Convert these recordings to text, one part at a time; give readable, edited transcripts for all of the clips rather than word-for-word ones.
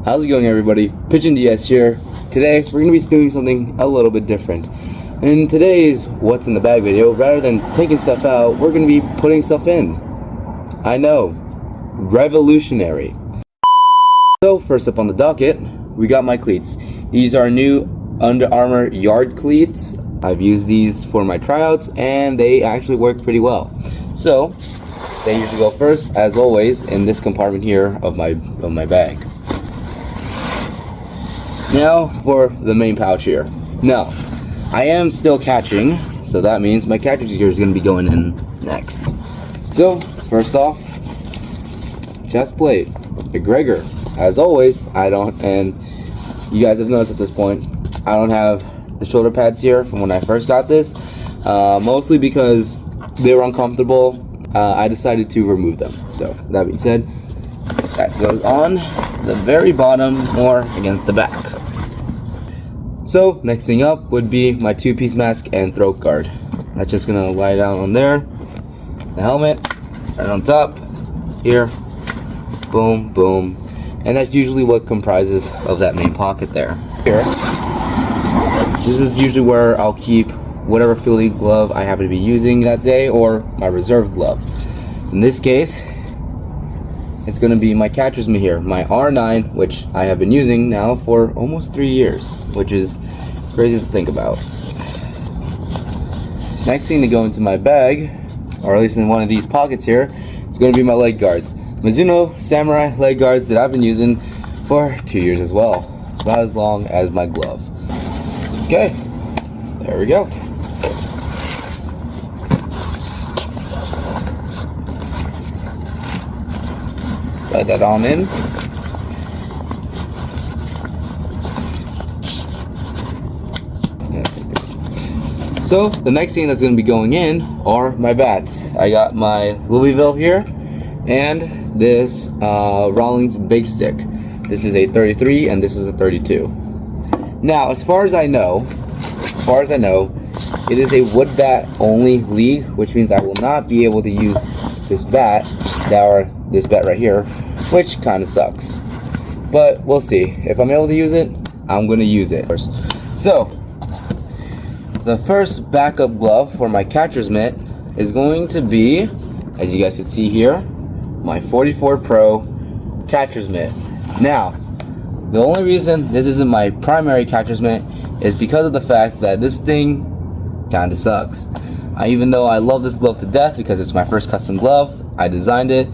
How's it going, everybody? Pigeon DS here. Today we're going to be doing something a little bit different. In today's What's in the Bag video, rather than taking stuff out, we're going to be putting stuff in. I know, revolutionary. So first up on the docket, we got my cleats. These are new Under Armour yard cleats. I've used these for my tryouts and they actually work pretty well. So they usually go first, as always, in this compartment here of my bag. Now for the main pouch here. Now, I am still catching, so that means my catcher's gear is going to be going in next. So, first off, chest plate, McGregor. As always, I don't, and you guys have noticed at this point, I don't have the shoulder pads here from when I first got this, mostly because they were uncomfortable. I decided to remove them. So, that being said, that goes on the very bottom or against the back. So next thing up would be my two-piece mask and throat guard. That's just gonna lie down on there. The helmet right on top here, boom boom, and that's usually what comprises of that main pocket there. Here, this is usually where I'll keep whatever fielding glove I happen to be using that day or my reserve glove. In this case, it's going to be my catcher's mitt here, my R9, which I have been using now for almost 3 years, which is crazy to think about. Next thing to go into my bag, or at least in one of these pockets here, is going to be my leg guards. Mizuno Samurai leg guards that I've been using for 2 years as well, about as long as my glove. Okay, there we go. Slide that on in. So the next thing that's going to be going in are my bats. I got my Louisville here and this Rawlings Big Stick. This is a 33 and this is a 32. Now, as far as I know, it is a wood bat only league, which means I will not be able to use this bat or this bat right here, which kind of sucks, but we'll see. If I'm able to use it, I'm going to use it. So the first backup glove for my catcher's mitt is going to be, as you guys can see here, my 44 Pro catcher's mitt. Now, the only reason this isn't my primary catcher's mitt is because of the fact that this thing kind of sucks. Even though I love this glove to death because it's my first custom glove, I designed it.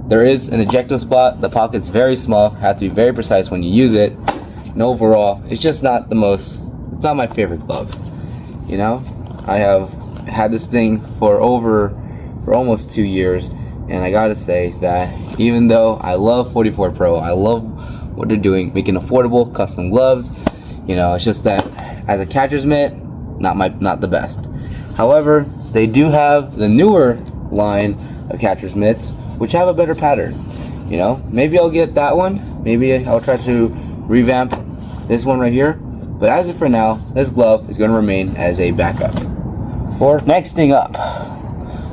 There is an ejecto spot. The pocket's very small. Have to be very precise when you use it. And overall, it's just not the most. It's not my favorite glove. You know, I have had this thing for almost 2 years, and I gotta say that even though I love 44 Pro, I love what they're doing, making affordable custom gloves. You know, it's just that as a catcher's mitt, not the best. However, they do have the newer line of catcher's mitts, which have a better pattern. You know, maybe I'll get that one. Maybe I'll try to revamp this one right here. But as of for now, this glove is going to remain as a backup. For next thing up,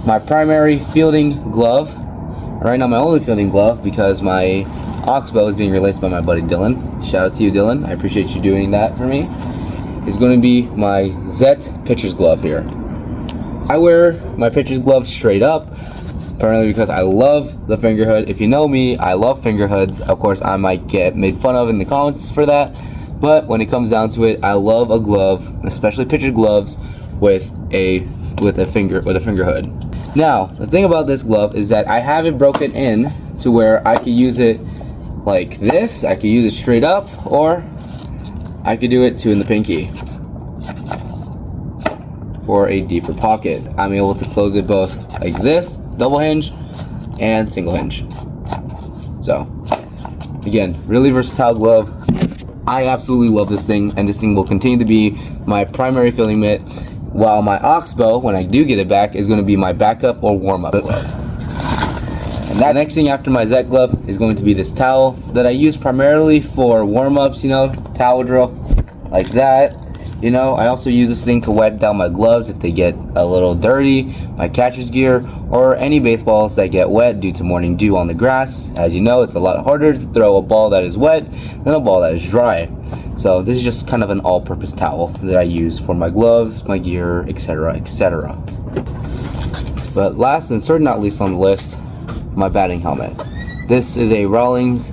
my primary fielding glove. Right now, my only fielding glove because my Oxbow is being released by my buddy Dylan. Shout out to you, Dylan. I appreciate you doing that for me. Is going to be my Zet pitcher's glove here. I wear my pitcher's glove straight up, apparently because I love the finger hood. If you know me, I love finger hoods. Of course, I might get made fun of in the comments for that, but when it comes down to it, I love a glove, especially pitcher gloves, with a finger hood. Now, the thing about this glove is that I have it broken in to where I could use it like this. I could use it straight up, or I could do it two in the pinky for a deeper pocket. I'm able to close it both like this, double hinge, and single hinge. So, again, really versatile glove. I absolutely love this thing, and this thing will continue to be my primary fielding mitt, while my Oxbow, when I do get it back, is going to be my backup or warm-up glove. And that next thing after my Zet glove is going to be this towel that I use primarily for warm-ups, you know, towel drill, like that. you know, I also use this thing to wipe down my gloves if they get a little dirty, my catcher's gear, or any baseballs that get wet due to morning dew on the grass. As you know, it's a lot harder to throw a ball that is wet than a ball that is dry. So this is just kind of an all-purpose towel that I use for my gloves, my gear, etc., etc. But last and certainly not least on the list, my batting helmet. This is a Rawlings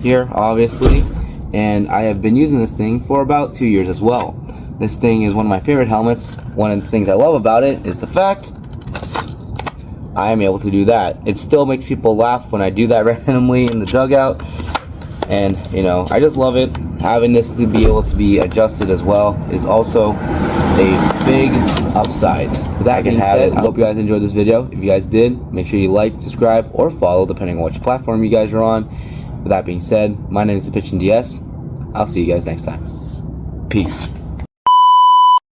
here, obviously, and I have been using this thing for about 2 years as well. This thing is one of my favorite helmets. One of the things I love about it is the fact I am able to do that. It still makes people laugh when I do that randomly in the dugout, and you know, I just love it. Having this to be able to be adjusted as well is also a big upside. With that being said, I hope you guys enjoyed this video. If you guys did, make sure you like, subscribe, or follow depending on which platform you guys are on. With that being said, my name is The Pitching DS. I'll see you guys next time. Peace.